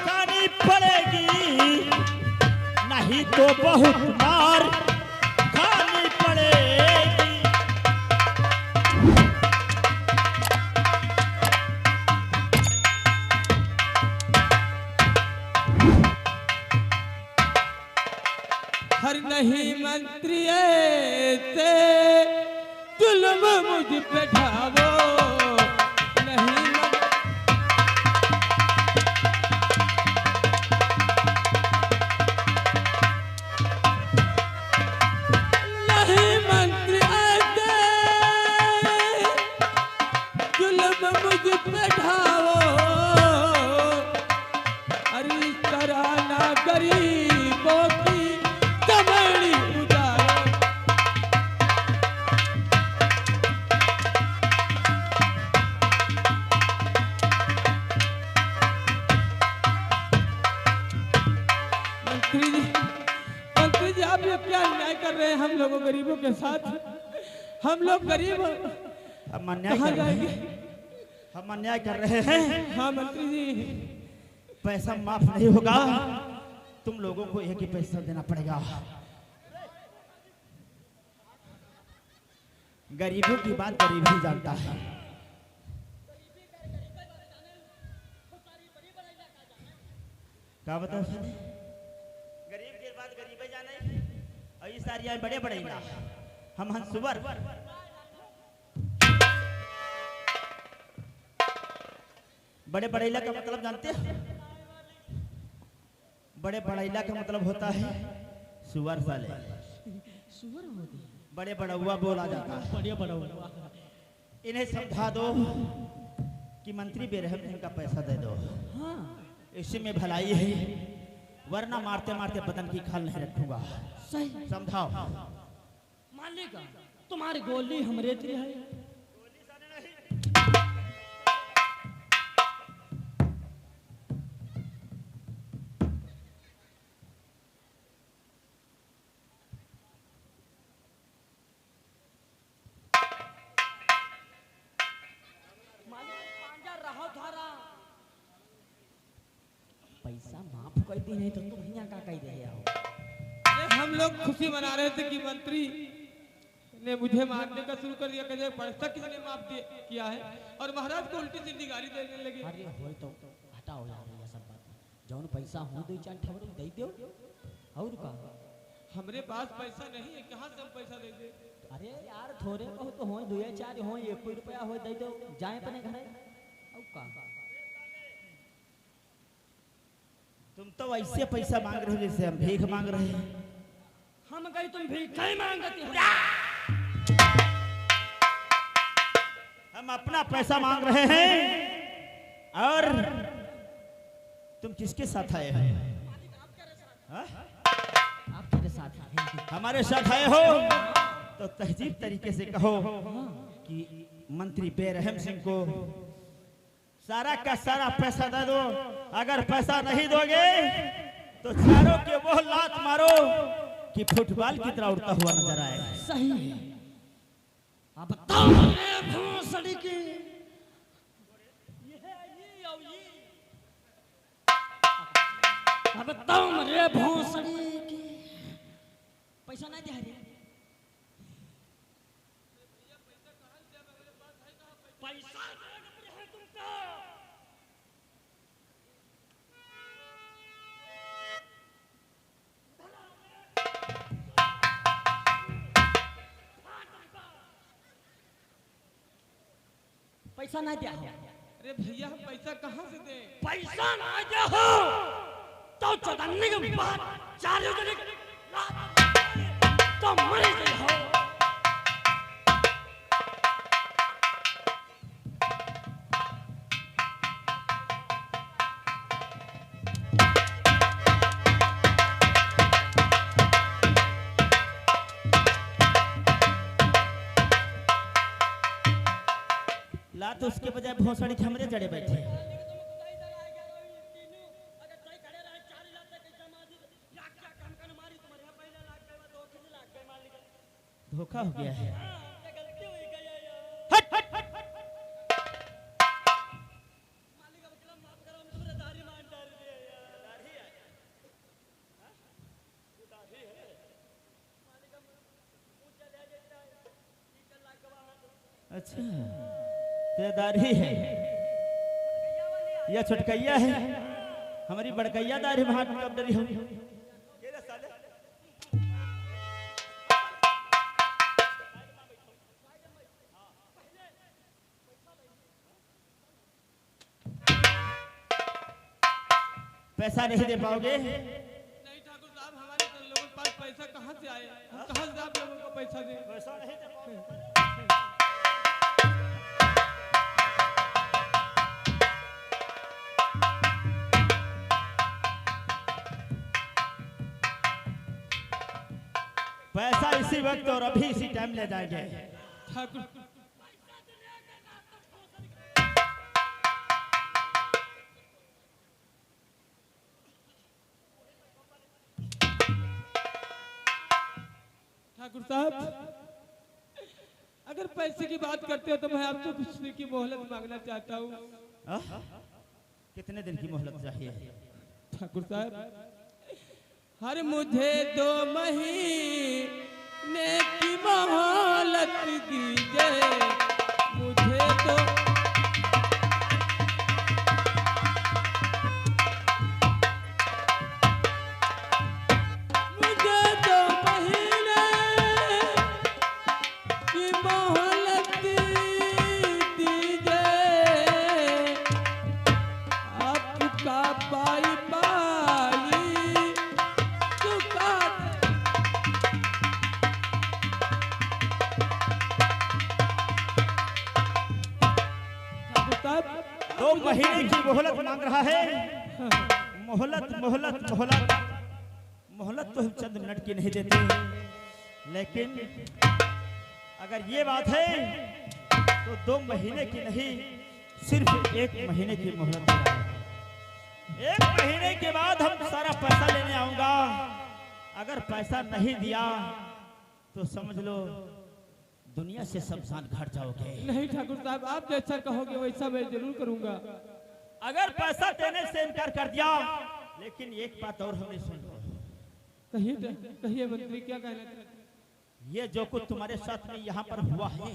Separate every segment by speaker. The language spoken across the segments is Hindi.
Speaker 1: खानी पड़ेगी, नहीं तो बहुत मार खानी पड़ेगी।
Speaker 2: हर नहीं मंत्री से जुल्म मुझ पे ढावो, नहीं मंत्री से जुल्म मुझ पे ढावो, अरे इस तरह ना गरीबों की कमड़ी उजारो। मंत्री जी आप ये क्या अन्याय कर रहे हैं हम लोगों गरीबों के साथ? हम लोग गरीब
Speaker 1: हम अन्याय कर रहे हैं, हम अन्याय कर रहे हैं।
Speaker 2: हाँ मंत्री जी,
Speaker 1: पैसा माफ नहीं होगा, तुम लोगों को एक ही पैसा देना पड़ेगा। गरीबों की बात गरीब ही जानता है। क्या बताओ? गरीब की बात गरीब ही जाने, और ये सारी आए बड़े बड़े ना हम हंस सुवर। बड़े बड़ैला का मतलब जानते हो? बड़े बड़ैला का मतलब होता है सुअर साले।
Speaker 2: सुअर होती है,
Speaker 1: बड़े बड़ौआ बोला जाता है।
Speaker 2: बड़े बड़ौआ।
Speaker 1: इन्हें समझा दो कि मंत्री बेरहम सिंह का पैसा दे दो।
Speaker 2: हाँ
Speaker 1: इसी में भलाई है, वरना मारते मारते बदन की खाल नहीं रखूंगा।
Speaker 2: सही
Speaker 1: समझाओ।
Speaker 2: मालिक तुम्हारी गोली हमरे त्री है।
Speaker 3: पैसा माफ कर दी नहीं तो तुम यहाँ का कह रहे हो?
Speaker 2: हम लोग खुशी मना रहे थे कि मंत्री ने मुझे मारने का शुरू कर दिया, कहते पैसा किसने माफ किया है, और महाराज को उल्टी सीधी गाली देने लगे।
Speaker 3: अरे हो तो हटाओ यार ये सब बात। जौन पैसा हो दो चार ठवरो दे दो, और का
Speaker 2: हमरे पास पैसा नहीं है, कहाँ से हम पैसा दे दे?
Speaker 3: अरे यार थोड़े बहुत तो हो, 2-4 हो, 1 रुपया हो दे दो, जाए अपने घर। और का
Speaker 1: तुम तो ऐसे पैसा मांग रहे हो जैसे हम भीख मांग रहे हैं।
Speaker 2: हम कहीं तुम भीख नहीं मांगती हो।
Speaker 1: हम अपना पैसा मांग रहे हैं, और तुम किसके साथ आए हो?
Speaker 3: आपके साथ है।
Speaker 1: हमारे साथ आए हो तो तहजीब तरीके से कहो कि मंत्री बेरहम सिंह को सारा का सारा पैसा दे दो। अगर पैसा नहीं दोगे तो चारों के वो लात मारो कि फुटबॉल की तरह उड़ता हुआ नजर आए।
Speaker 3: सही है। अब बताओ रे भोसड़ी की, अब बताओ रे भोसड़ी की, पैसा नहीं दे रे? पैसा नहीं दिया हो?
Speaker 2: अरे भैया हम पैसा कहाँ से दें?
Speaker 3: पैसा नहीं दिया हो तो चौदन्नी के बाद 4 तो मर गई हो।
Speaker 1: लात उसके बजाय भोसड़ी के हमरे जड़े बैठे। धोखा हो गया है। हट हट हट दाढ़ी है, यह छुटकैया है, हमारी बड़कैया दाढ़ी वहां कब डरी होगी। पैसा नहीं दे पाओगे?
Speaker 2: नहीं ठाकुर साहब, हमारे तो लोगों के पास पैसा कहाँ से आए, हम कहाँ से आप लोगों को पैसा दें?
Speaker 1: पैसा नहीं दे पाओगे? पैसा इसी वक्त और अभी इसी टाइम ले जाएंगे।
Speaker 2: ठाकुर ठाकुर साहब, अगर पैसे की बात करते हो तो मैं आपसे कुछ दिन की मोहलत मांगना चाहता हूँ।
Speaker 1: कितने दिन की मोहलत चाहिए?
Speaker 2: ठाकुर साहब, हर मुझे 2 महीने की मोहलत दीजिए, मुझे तो
Speaker 1: महीने की मोहलत मांग रहा है। मोहलत मोहलत मोहलत मोहलत तो हम चंद मिनट की नहीं देते, लेकिन अगर ये बात है तो 2 महीने की नहीं, सिर्फ 1 महीने की मोहलत दे रहा है। 1 महीने के बाद हम सारा पैसा लेने आऊंगा। अगर पैसा नहीं दिया तो समझ लो दुनिया से शमशान घाट जाओगे।
Speaker 2: नहीं ठाकुर साहब, आप जैसा कहोगे वैसा मैं जरूर करूंगा।
Speaker 1: अगर पैसा देने से इनकार कर दिया, लेकिन एक बात और हमें सुन लो।
Speaker 2: कहिए कहिए मंत्री, क्या कहना चाहते हैं?
Speaker 1: ये जो कुछ तुम्हारे साथ में यहाँ पर हुआ है,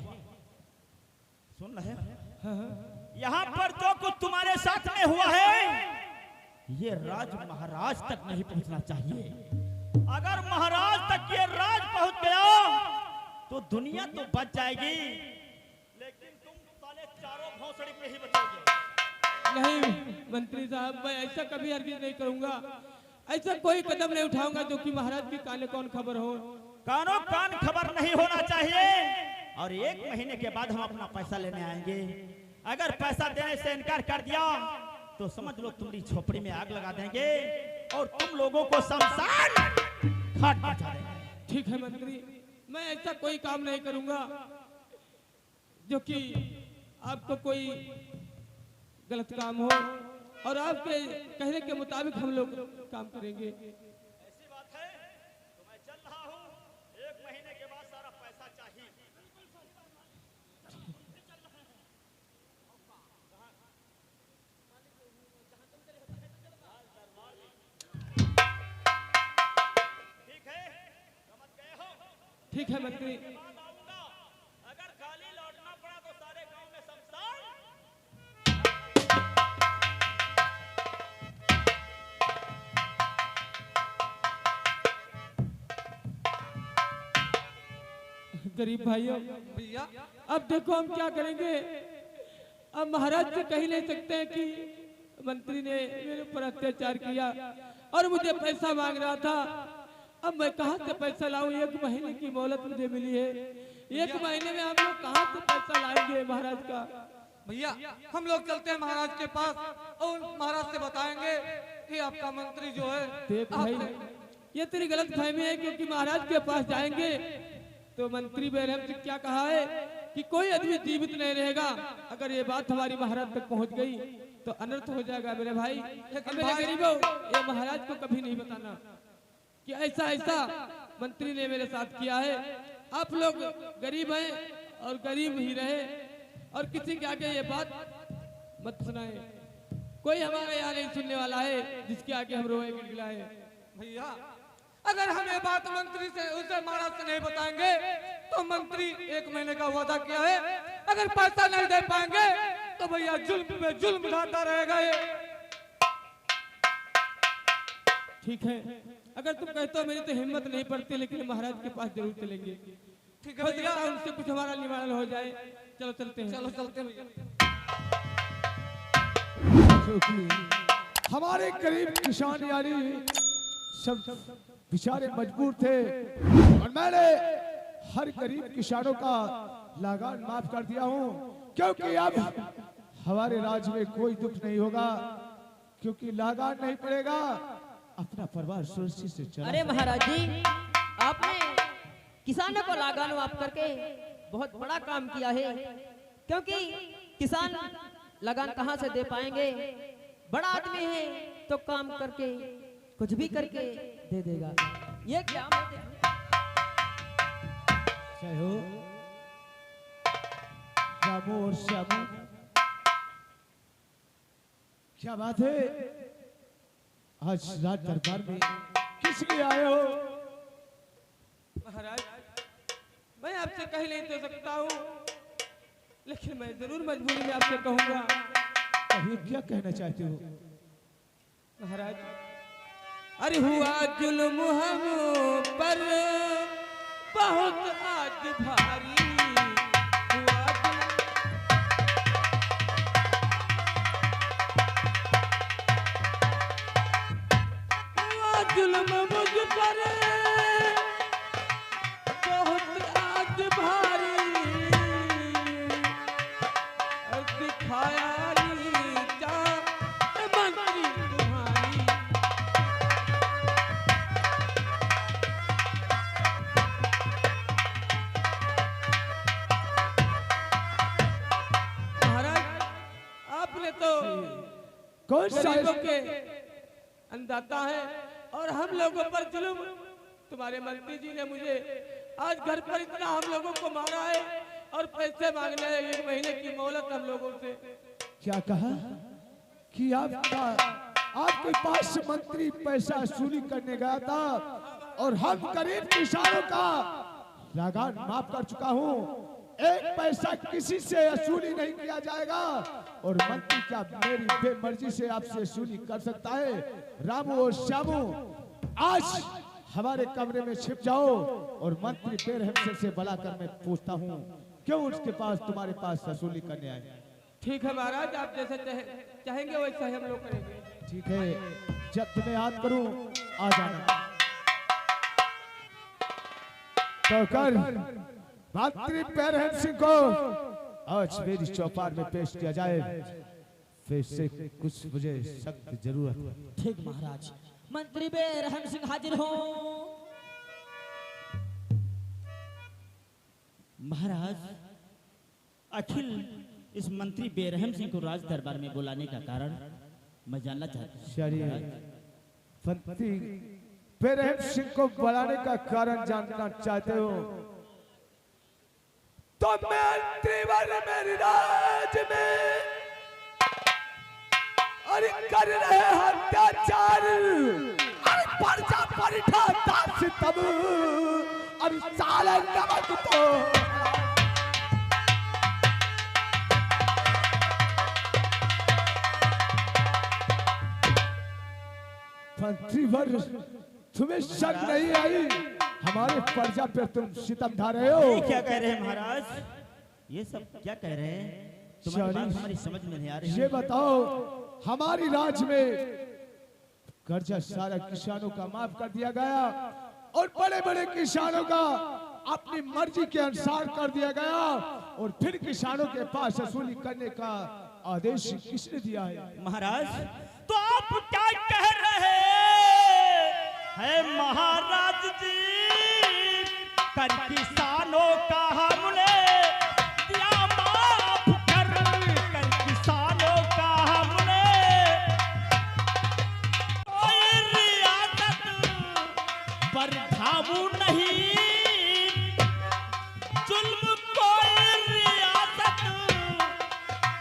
Speaker 1: सुन रहे? यहाँ पर जो कुछ तुम्हारे साथ में हुआ है, ये राज महाराज तक नहीं पहुँचना चाहिए। अगर महाराज तक ये राज पहुँच गया तो दुनिया तो बच जाएगी, लेकिन तुम साले चारों भौंसड़ी पे ही बचोगे।
Speaker 2: नहीं मंत्री साहब, मैं ऐसा कभी हरगिज नहीं करूंगा। ऐसा कोई कदम नहीं उठाऊंगा जो कि महाराज की काने कौन खबर हो।
Speaker 1: कानों कान खबर नहीं होना चाहिए। और 1 महीने के बाद हम अपना पैसा लेने आएंगे। अगर पैसा देने से इनकार कर दिया तो समझ लो तुम्हारी झोपड़ी में आग लगा देंगे और तुम लोगों को शमशान घाट पहुंचा देंगे।
Speaker 2: ठीक है मंत्री, मैं ऐसा कोई काम नहीं करूंगा जो कि आपको कोई गलत काम हो, और आपके कहने के मुताबिक हम लोग काम करेंगे।
Speaker 1: ऐसी बात है तो मैं चल रहा हूँ। 1 महीने के बाद सारा पैसा चाहिए। ठीक है, समझ गए हो?
Speaker 2: ठीक है मंत्री।
Speaker 1: अगर खाली लौटना पड़ा तो सारे गांव में शमशान।
Speaker 2: गरीब भाइयों,
Speaker 4: भैया
Speaker 2: अब देखो हम क्या करेंगे। अब महाराज से कह नहीं सकते हैं कि मंत्री ने मेरे ऊपर अत्याचार किया और मुझे पैसा मांग रहा था। अब मैं कहां से पैसा लाऊं? 1 महीने की मोहलत मुझे मिली है। 1 महीने में हम लोग कहां से पैसा लाएंगे महाराज का?
Speaker 4: भैया, हम लोग चलते हैं महाराज के पास और महाराज से बताएंगे कि आपका मंत्री जो है।
Speaker 2: देख भाई, ये तेरी गलत फहमी है, क्योंकि महाराज के पास जाएंगे तो मंत्री बेरहम से क्या कहा है कि कोई आदमी जीवित नहीं रहेगा। अगर ये बात हमारी महाराज तक पहुंच गई तो अनर्थ हो जाएगा मेरे भाई। मेरे गरीबों, ये महाराज को कभी नहीं बताना कि ऐसा ऐसा मंत्री ने मेरे साथ किया है। आप लोग गरीब हैं और गरीब ही रहे, और किसी के आगे ये बात मत सुनाए। कोई हमारे यहाँ नहीं सुनने वाला है जिसके आगे हम रोए गिड़गिड़ाए।
Speaker 4: भैया, अगर हम ये बात मंत्री से उसे महाराज से नहीं बताएंगे तो मंत्री 1 महीने का वादा किया है, अगर पैसा नहीं दे पाएंगे तो भैया जुल्म पे जुल्म ढाता रहेगा ये।
Speaker 2: ठीक है, अगर तुम कहते हो मेरी तो हिम्मत नहीं पड़ती, लेकिन महाराज के पास जरूर चलेंगे।
Speaker 4: ठीक है
Speaker 2: हो
Speaker 4: भैया,
Speaker 2: सकता है उनसे कुछ हमारा निवारण हो जाए। चलो चलते हैं।
Speaker 4: चलो चलते हैं भैया।
Speaker 5: क्योंकि हमारे गरीब किसान यानी सब बेचारे मजबूर थे और मैंने हर गरीब किसानों का लगान माफ कर दिया हूँ, क्योंकि अब हमारे राज्य में कोई दुख नहीं होगा, क्योंकि लगान नहीं पड़ेगा, अपना परिवार सुरक्षित से चला।
Speaker 3: अरे महाराज जी, आपने किसानों को लगान माफ करके बहुत बड़ा काम किया है, क्योंकि किसान लगान कहाँ से दे पाएंगे? बड़ा आदमी है तो काम करके कुछ भी करके दे देगा। ये क्या
Speaker 5: जय हो रामू और श्यामू, क्या बात है? आज राज दरबार में किस लिए आए हो?
Speaker 2: महाराज, मैं आपसे कह नहीं तो सकता हूँ, लेकिन मैं जरूर मजबूरी में आपसे कहूंगा।
Speaker 5: कहिए, क्या कहना चाहते हो?
Speaker 2: महाराज, अरे हुआ जुल्म हम पर बहुत आज भारी, हुआ जुल्म मुझ पर बहुत आज भारी, दिखाया नीचा मंत्री तुम्हारी। महाराज, आपने तो
Speaker 5: कौन सा
Speaker 2: गरीबों के अंदाता है और हम लोगों पर जुल्म। तुम्हारे मंत्री जी ने मुझे आज घर पर इतना हम लोगों को मारा है और पैसे मांगने हैं 1 महीने की मोहलत हम लोगों से।
Speaker 5: क्या कहा कि आपके पास मंत्री पैसा वसूली करने गया था और हम गरीब किसानों का लगान माफ कर चुका हूँ, 1 पैसा किसी से वसूली नहीं किया जाएगा और मंत्री क्या मेरी बेमर्जी से आपसे वसूली कर सकता है? रामू और श्यामू, आज हमारे कमरे में छिप जाओ और मंत्री बेरहम से बुलाकर मैं पूछता हूँ क्यों उसके पास तुम्हारे पास वसूली करने आए।
Speaker 2: ठीक है महाराज, आप जैसे चाहेंगे वैसा ही हम लोग करेंगे।
Speaker 5: ठीक है, जब तुम्हें याद करूं आ जाना। तो कर मंत्री बेरहम सिंह को आज मेरी चौपाल में पेश किया जाए, फिर से कुछ मुझे सख्त जरूरत है।
Speaker 3: ठीक महाराज, मंत्री बेरहम सिंह हाजिर हो।
Speaker 1: महाराज, आखिर इस मंत्री बेरहम सिंह को राज दरबार में बुलाने का कारण मैं जानना चाहता हूँ।
Speaker 5: मंत्री बेरहम सिंह को बुलाने का कारण जानना चाहते हो तो मंत्री मेरी राज में अरे कर रहे अत्याचार, अरे पर्चा परिठा दास तब अरे साला नमक तो मंत्री वर्ग, तुम्हें शक नहीं आई हमारे प्रजा पे तुम सितम ढा रहे हो?
Speaker 1: ये क्या कह रहे हैं महाराज? ये सब क्या कह रहे हैं? तुम्हारी बात हमारी समझ में नहीं आ रही।
Speaker 5: ये बताओ, हमारी राज्य में कर्जा सारा किसानों का माफ कर दिया गया और बड़े बड़े किसानों का अपनी मर्जी के अनुसार कर दिया गया और फिर किसानों के पास वसूली करने का आदेश किसने दिया है?
Speaker 1: महाराज, तो आप क्या कह रहे हैं महाराज जी? कर किसानों का हमने दिया माफ कर किसानों का हमने कोई रियासत पर धामू नहीं, जुल्म कोई रियासत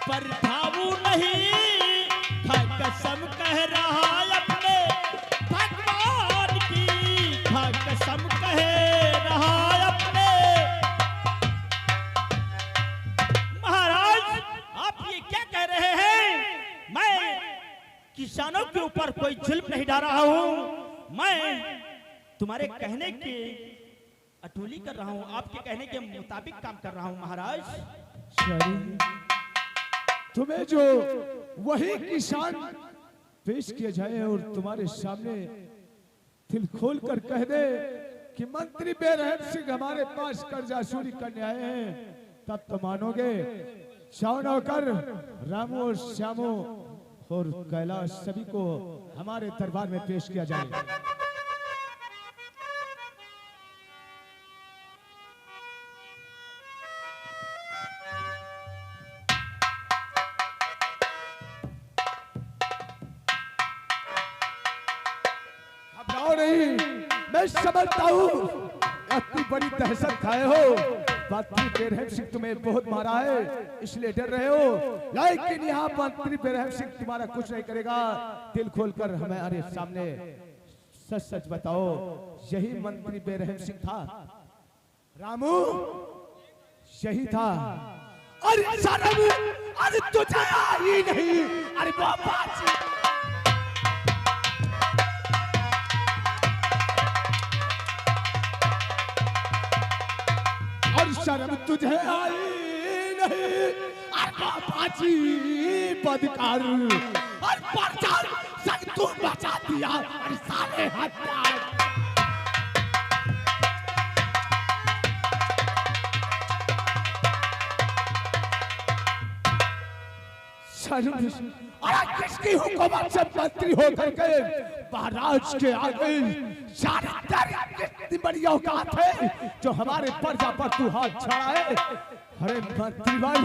Speaker 1: पर धामू नहीं। कसम कह रहा अपने भगवान की, झूठा कसम कहे रहा अपने। महाराज आप ये क्या कह रहे हैं? मैं किसानों के ऊपर कोई जुल्म नहीं डाल रहा हूं, मैं तुम्हारे कहने की अटूली कर रहा हूं, आपके कहने के मुताबिक काम कर रहा हूं महाराज।
Speaker 5: तुम्हें जो वही किसान पेश किया जाए और तुम्हारे सामने दिल खोल कर कह दे कि मंत्री बेरहम सिंह हमारे पास कर्जा वसूली करने आए हैं, तब तो मानोगे। जाओ नौकर, रामू और श्यामू और कैलाश सभी को हमारे दरबार में पेश किया जाए। मैं समझता हूँ इतनी बड़ी दहशत खाए हो, मंत्री बेरहम सिंह तुम्हें बहुत मारा है इसलिए डर रहे हो, लेकिन यहाँ मंत्री बेरहम सिंह तुम्हारा कुछ नहीं करेगा। दिल खोलकर हमारे सामने सच सच बताओ, यही मंत्री बेरहम सिंह था? रामू यही था? अरे शर्म, अरे तुझे ही नहीं, अरे बाबा शर्म तुझे आई नहीं, बाबाजी बदकार और प्रचार संग तू बचा दिया और साले हत्या। शर्म, और किसकी हुकूमत से मंत्री होकर के महाराज के आगे कितनी बड़ी औकात है जो हमारे प्रजा पर तू हाथ छड़ा है? अरे मंत्री भाई,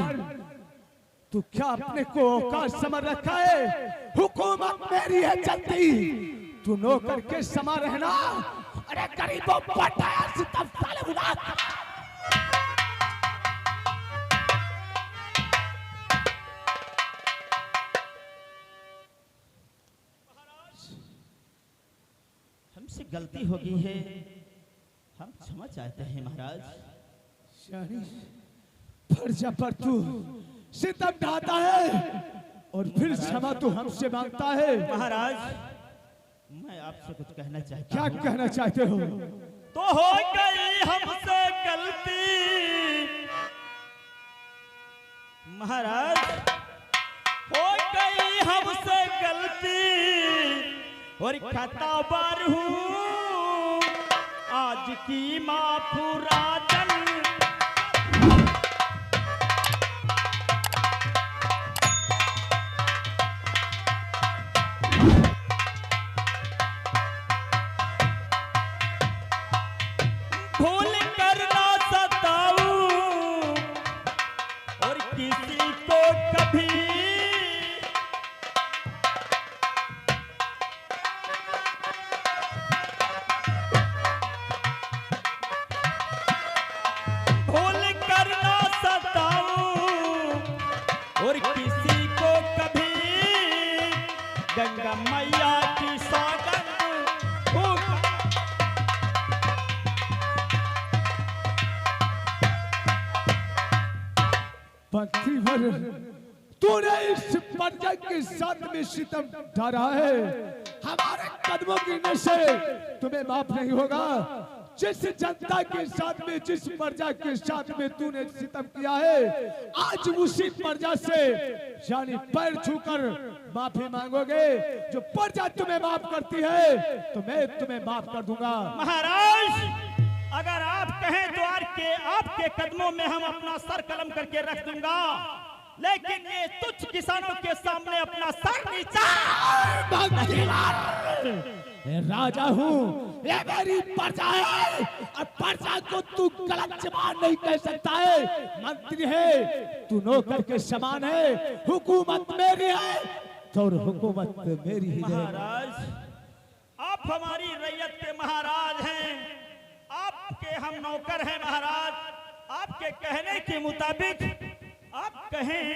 Speaker 5: तू क्या अपने को औकात समझ रखा है? हुकूमत मेरी है चलती, तू नौकर के समा रहना। अरे गरीबों पटाया सितम साले उदास।
Speaker 1: हमसे गलती हो गई है, हम क्षमा चाहते हैं महाराज।
Speaker 5: प्रजा पर तू सितम ढाता है और फिर क्षमा तू हमसे मांगता है।
Speaker 1: महाराज मैं आपसे कुछ कहना चाहता
Speaker 5: क्या कहना चाहते हो?
Speaker 1: तो हो गई हमसे गलती महाराज, हो गई हमसे गलती और खताबार हूँ आज की माफुराजन। भूल कर ना सताऊं और किसी को कभी और किसी को कभी गंगा मैया की सौगंध
Speaker 5: मंत्रीवर, तूने इस प्रजा के साथ में सितम ढारा है, हमारे कदमों गिरने से तुम्हें माफ नहीं होगा। जिस जनता के साथ में, जिस प्रजा के साथ में तूने सितम किया है, आज उसी प्रजा से यानी पैर छूकर माफी मांगोगे। जो प्रजा तुम्हें माफ करती है तो मैं तुम्हें माफ कर दूंगा।
Speaker 1: महाराज अगर आप कहें तो आपके कदमों में हम अपना सर कलम करके रख दूंगा, लेकिन ये तुच्छ किसानों के सामने अपना सर नीचा।
Speaker 5: राजा हूँ, ये मेरी प्रजा है और प्रजा को तू गलत जबान नहीं कह सकता है। मंत्री है, तू नौकर के समान है, हुकूमत मेरी है तो हुकूमत मेरी ही है।
Speaker 1: महाराज आप हमारी रैयत के महाराज हैं, आपके हम नौकर हैं महाराज। आपके कहने के मुताबिक आप कहें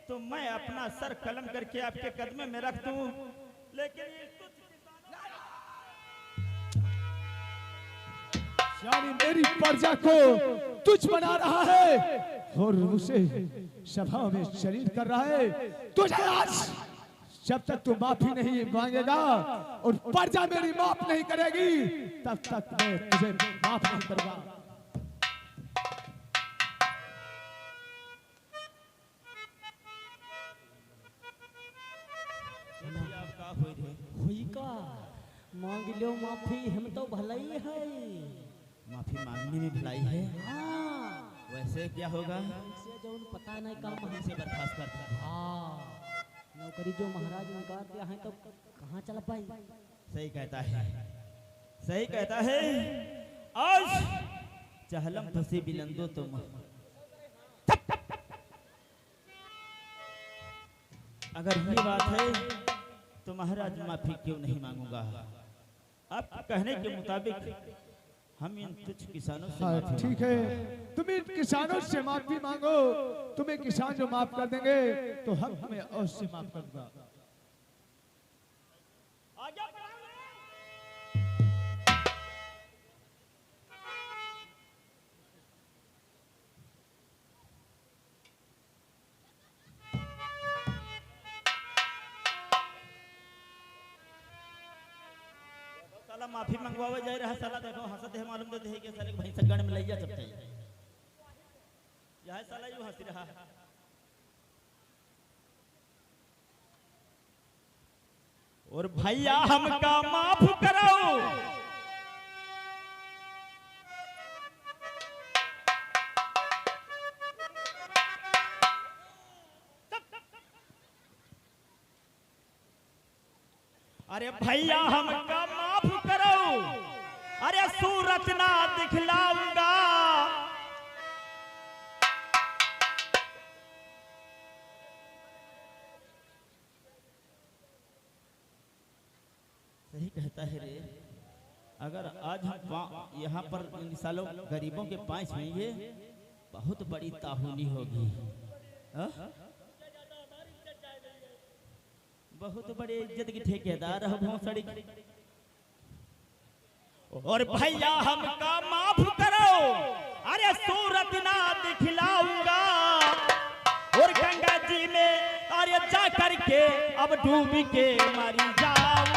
Speaker 1: तो मैं अपना सर कलम करके आपके कदम में रख दूं, लेकिन ये
Speaker 5: यानी मेरी प्रजा को तुझ बना रहा है और उसे सभा में शरीक कर रहा है। तुझे आज जब तक तू माफी नहीं मांगेगा और प्रजा मेरी माफ नहीं करेगी तब तक मैं तुझे माफ नहीं करूंगा।
Speaker 1: हुई का
Speaker 3: मांग लो माफी, हम तो भलाई है।
Speaker 1: माफी मांगने में भलाई है।
Speaker 3: हाँ,
Speaker 1: वैसे क्या होगा?
Speaker 3: इसे जो पता नहीं काम
Speaker 1: वहीं से बर्खास्त करता।
Speaker 3: हाँ, नौकरी जो महाराज निकाल दिया है तो कहाँ चल पाई।
Speaker 1: सही कहता है, सही कहता है। आज चहलम फंसे बिलंदो तुम, अगर ये बात है तो महाराज माफी क्यों नहीं मांगूंगा। आप कहने के मुताबिक हम इन तुच्छ किसानों से
Speaker 5: हाँ,
Speaker 1: माफी
Speaker 5: ठीक है, तुम इन किसानों से माफी मांगो। तुम्हें किसान जो माफ कर देंगे तो हम तुम्हें और से माफ कर दूंगा।
Speaker 1: साला माफी मंगवावे जाए रहा। साला देखो हंसत है, मालूम देते है कि साले भाई सगण में लइया चपटे यह साला यूं हंस रहा। और भैया हमका माफ करो, अरे भैया हमका माफ करो, अरे सूरत ना दिखलाऊंगा। सही कहता है रे। अगर आज हम यहाँ पर इन सालों गरीबों के पांव छुएंगे बहुत बड़ी ताहुनी होगी। हा? बहुत बड़े इज्जत की ठेकेदार है भोसड़ी। और भैया हमका माफ करो, अरे सूरत ना दिखलाऊंगा। और गंगा जी में अरे जा करके अब डूब के मरी जाऊं।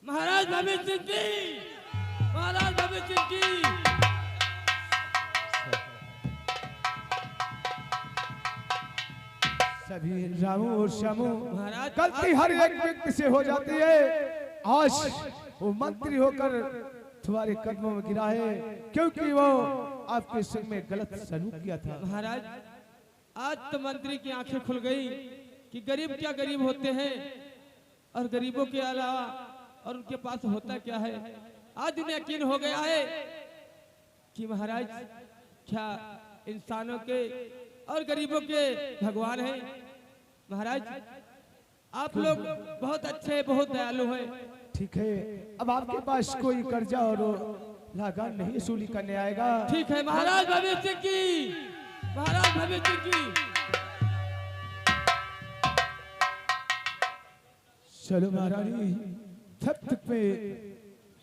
Speaker 2: महाराज भगत सिंह की, महाराज भगत सिंह की।
Speaker 5: सभी रामू और श्यामू,
Speaker 2: महाराज
Speaker 5: गलती हर एक व्यक्ति से हो जाती है। आज वो मंत्री होकर तुम्हारे कदमों में गिरा है क्योंकि वो आपके संग में गलत सलूक किया था।
Speaker 2: महाराज आज तो मंत्री की आंखें खुल गई कि गरीब क्या गरीब होते हैं और गरीबों के अलावा और उनके पास होता क्या है। आज उन्हें यकीन हो गया है कि महाराज क्या इंसानों के और गरीबों के भगवान हैं। महाराज आप लोग बहुत अच्छे, बहुत दयालु हैं।
Speaker 5: ठीक है, अब आपके पास कोई कर्जा और लगान नहीं वसूली करने आएगा।
Speaker 2: ठीक है महाराज भगत सिंह की, महाराज भगत सिंह की।
Speaker 5: चलो महारानी, तब तक मैं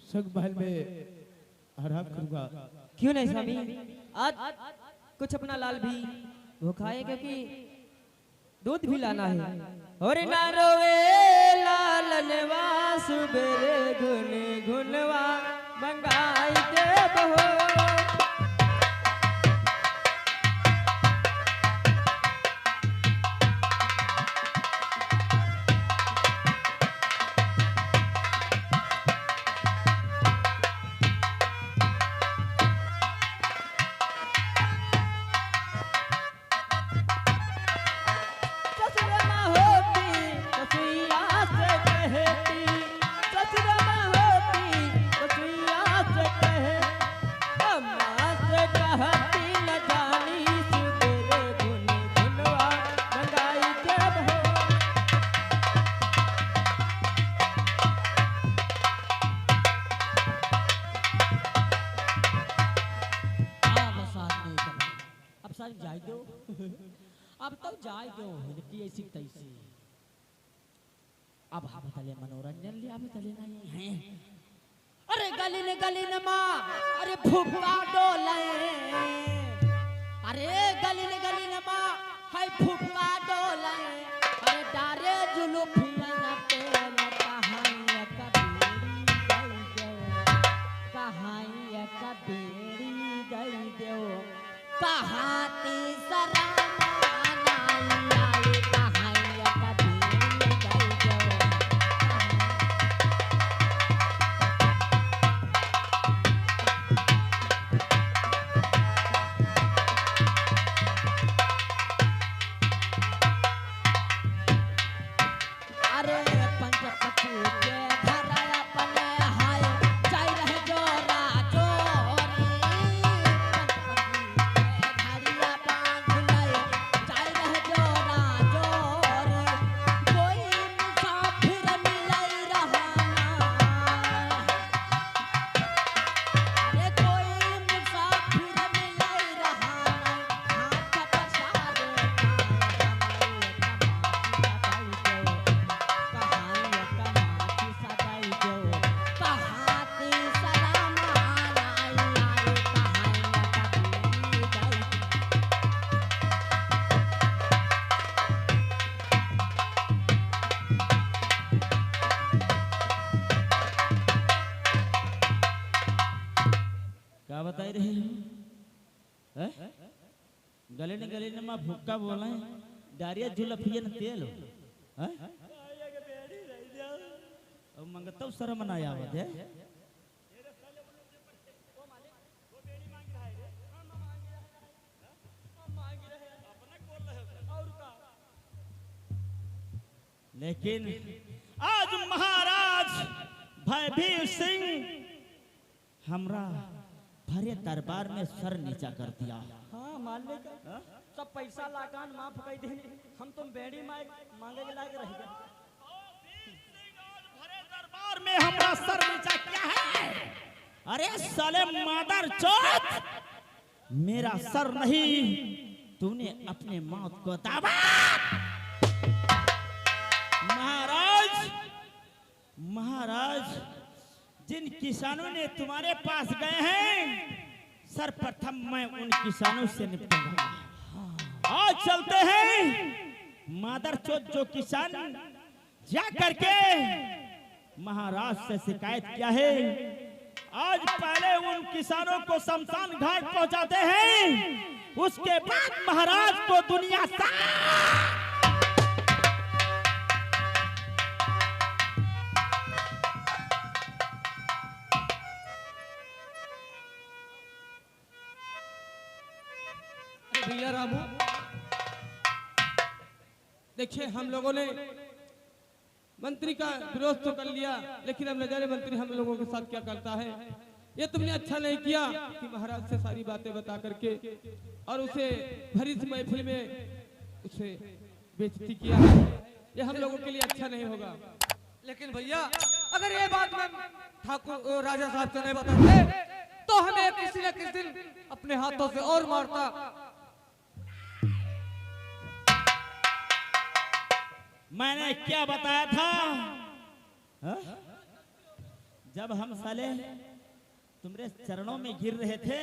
Speaker 5: संग महल में आराम करूंगा।
Speaker 3: क्यों नहीं स्वामी, आज कुछ अपना लाल भी भूखाए क्योंकि दूध भी लाना है। और ना रोवे लालनवा सुबेरे गुन गुनवा मंगाई दे बहो।
Speaker 6: गाय जो हिलकी ऐसी तैसी। अब हम तले मनोरंजन लिया भी तले नहीं है। अरे गली न माँ अरे फुफका डोले, अरे गली न माँ है फुफका डोले, अरे डारे जुलूफिया न तेल कहाई कबीरी गई दो कहाती सरा
Speaker 1: बताई रही गले ने माँ भुक्का बोला है डारिया जुलफियन तेल अब मंगता शर्म ना आवत है। लेकिन आज महाराज भयभीर सिंह हमरा भरे दरबार में सर नीचा कर दिया।
Speaker 6: हाँ मालिक सब पैसा लागान माफ कर दे, हम तुम बेड़ी मांगे के लायक रह गए।
Speaker 1: भरे दरबार में हमरा सर नीचा क्या है? अरे साले मादर चौथ, मेरा सर नहीं, तूने अपने मौत को दावा। महाराज जिन किसानों ने तुम्हारे पास गए हैं, सर्वप्रथम मैं उन किसानों से निपटूंगा। आज चलते हैं मादर चौथ जो किसान जा करके महाराज से शिकायत किया है, आज पहले उन किसानों को शमशान घाट पहुंचाते हैं, उसके बाद महाराज को दुनिया सा
Speaker 2: भैया रामू देखिए, हम लोगों ने मंत्री का विरोध तो कर लिया, लेकिन अब न जाने मंत्री हम लोगों के साथ क्या करता है। ये तुमने अच्छा नहीं किया कि महाराज से सारी बातें बता करके और उसे भरी सी महफिल में उसे बेइज्जती किया है। ये हम लोगों के लिए अच्छा नहीं होगा।
Speaker 4: लेकिन भैया अगर ये बात मैं ठाकुर राजा साहब से नहीं बताते तो हमें किसी न किसी दिन अपने हाथों से और मारता।
Speaker 1: मैंने क्या बताया था? हा? जब हम साले तुम्हारे चरणों में गिर रहे थे